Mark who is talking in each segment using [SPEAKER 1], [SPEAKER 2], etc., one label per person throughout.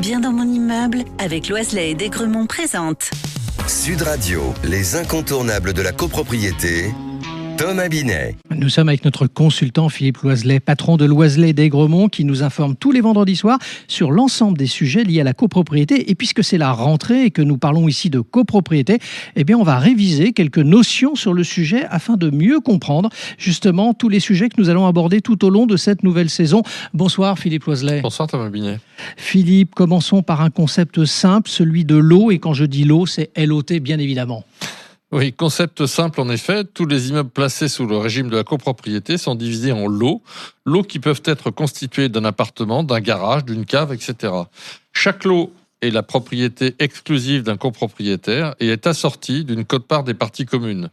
[SPEAKER 1] Bien dans mon immeuble, avec Loiselet et Desgremont présente.
[SPEAKER 2] Sud Radio, les incontournables de la copropriété, Thomas Binet.
[SPEAKER 3] Nous sommes avec notre consultant Philippe Loiselet, patron de Loiselet et Desgremont, qui nous informe tous les vendredis soirs sur l'ensemble des sujets liés à la copropriété. Et puisque c'est la rentrée et que nous parlons ici de copropriété, eh bien on va réviser quelques notions sur le sujet afin de mieux comprendre justement tous les sujets que nous allons aborder tout au long de cette nouvelle saison. Bonsoir Philippe Loiselet.
[SPEAKER 4] Bonsoir Thomas Binet.
[SPEAKER 3] Philippe, commençons par un concept simple, celui de l'eau. Et quand je dis l'eau, c'est LOT bien évidemment.
[SPEAKER 4] Oui, concept simple en effet. Tous les immeubles placés sous le régime de la copropriété sont divisés en lots. Lots qui peuvent être constitués d'un appartement, d'un garage, d'une cave, etc. Chaque lot est la propriété exclusive d'un copropriétaire et est assorti d'une quote-part des parties communes.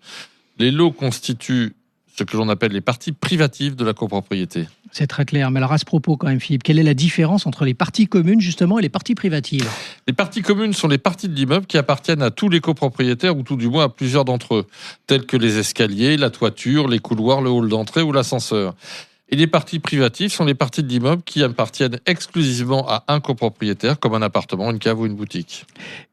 [SPEAKER 4] Les lots constituent ce que l'on appelle les parties privatives de la copropriété.
[SPEAKER 3] C'est très clair. Mais alors à ce propos quand même, Philippe, quelle est la différence entre les parties communes justement et les parties privatives ?
[SPEAKER 4] Les parties communes sont les parties de l'immeuble qui appartiennent à tous les copropriétaires ou tout du moins à plusieurs d'entre eux, tels que les escaliers, la toiture, les couloirs, le hall d'entrée ou l'ascenseur. Et les parties privatives sont les parties de l'immeuble qui appartiennent exclusivement à un copropriétaire, comme un appartement, une cave ou une boutique.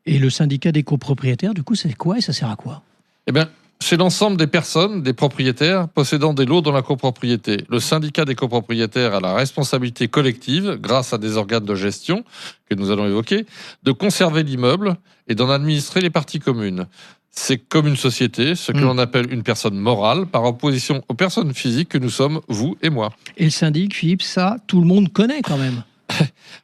[SPEAKER 4] Et
[SPEAKER 3] le syndicat des copropriétaires, du coup, c'est quoi et ça sert à quoi ?
[SPEAKER 4] Eh bien, c'est l'ensemble des personnes, des propriétaires, possédant des lots dans la copropriété. Le syndicat des copropriétaires a la responsabilité collective, grâce à des organes de gestion que nous allons évoquer, de conserver l'immeuble et d'en administrer les parties communes. C'est comme une société, ce que l'on appelle une personne morale, par opposition aux personnes physiques que nous sommes, vous et moi.
[SPEAKER 3] Et le syndic, Philippe, ça, tout le monde connaît quand même.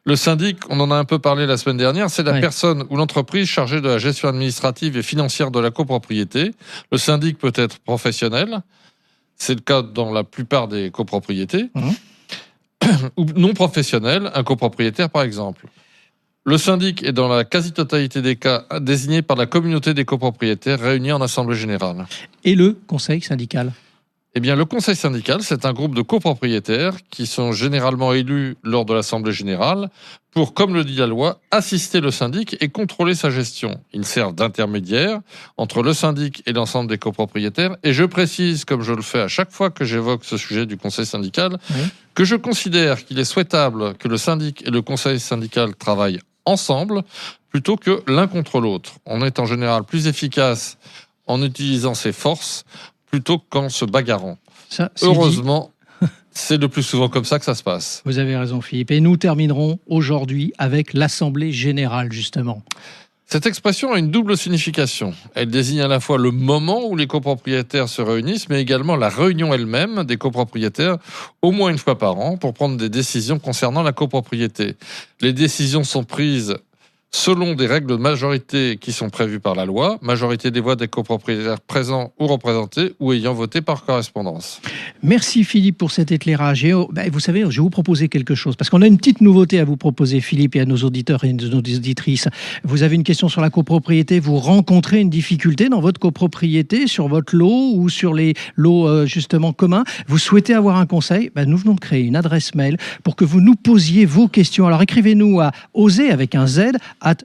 [SPEAKER 4] Le syndic, on en a un peu parlé la semaine dernière, c'est la personne ou l'entreprise chargée de la gestion administrative et financière de la copropriété. Le syndic peut être professionnel, c'est le cas dans la plupart des copropriétés, ou non professionnel, un copropriétaire par exemple. Le syndic est dans la quasi-totalité des cas désigné par la communauté des copropriétaires réunis en assemblée générale.
[SPEAKER 3] Et le conseil syndical ?
[SPEAKER 4] Eh bien, le conseil syndical, c'est un groupe de copropriétaires qui sont généralement élus lors de l'assemblée générale pour, comme le dit la loi, assister le syndic et contrôler sa gestion. Ils servent d'intermédiaire entre le syndic et l'ensemble des copropriétaires. Et je précise, comme je le fais à chaque fois que j'évoque ce sujet du conseil syndical, que je considère qu'il est souhaitable que le syndic et le conseil syndical travaillent ensemble plutôt que l'un contre l'autre. On est en général plus efficace en utilisant ses forces plutôt qu'en se bagarrant. Ça, heureusement, c'est le plus souvent comme ça que ça se passe.
[SPEAKER 3] Vous avez raison, Philippe. Et nous terminerons aujourd'hui avec l'Assemblée Générale, justement.
[SPEAKER 4] Cette expression a une double signification. Elle désigne à la fois le moment où les copropriétaires se réunissent, mais également la réunion elle-même des copropriétaires, au moins une fois par an, pour prendre des décisions concernant la copropriété. Les décisions sont prises selon des règles de majorité qui sont prévues par la loi, majorité des voix des copropriétaires présents ou représentés ou ayant voté par correspondance.
[SPEAKER 3] Merci Philippe pour cet éclairage. Et vous savez, je vais vous proposer quelque chose, parce qu'on a une petite nouveauté à vous proposer, Philippe, et à nos auditeurs et nos auditrices. Vous avez une question sur la copropriété, vous rencontrez une difficulté dans votre copropriété, sur votre lot ou sur les lots justement communs, vous souhaitez avoir un conseil, nous venons de créer une adresse mail pour que vous nous posiez vos questions. Alors écrivez-nous à oser avec un Z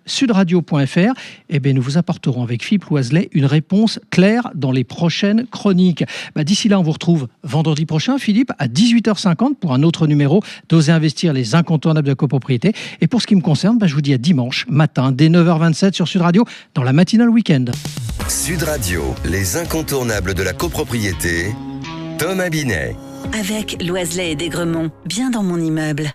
[SPEAKER 3] @sudradio.fr. Et bien, nous vous apporterons avec Philippe Loiselet une réponse claire dans les prochaines chroniques. D'ici là, on vous retrouve vendredi prochain, Philippe, à 18h50 pour un autre numéro d'Oser investir, les incontournables de la copropriété. Et pour ce qui me concerne, je vous dis à dimanche matin, dès 9h27 sur Sud Radio, dans la matinale week-end.
[SPEAKER 2] Sud Radio, les incontournables de la copropriété, Thomas Binet.
[SPEAKER 1] Avec Loiselet et Desgremont, bien dans mon immeuble.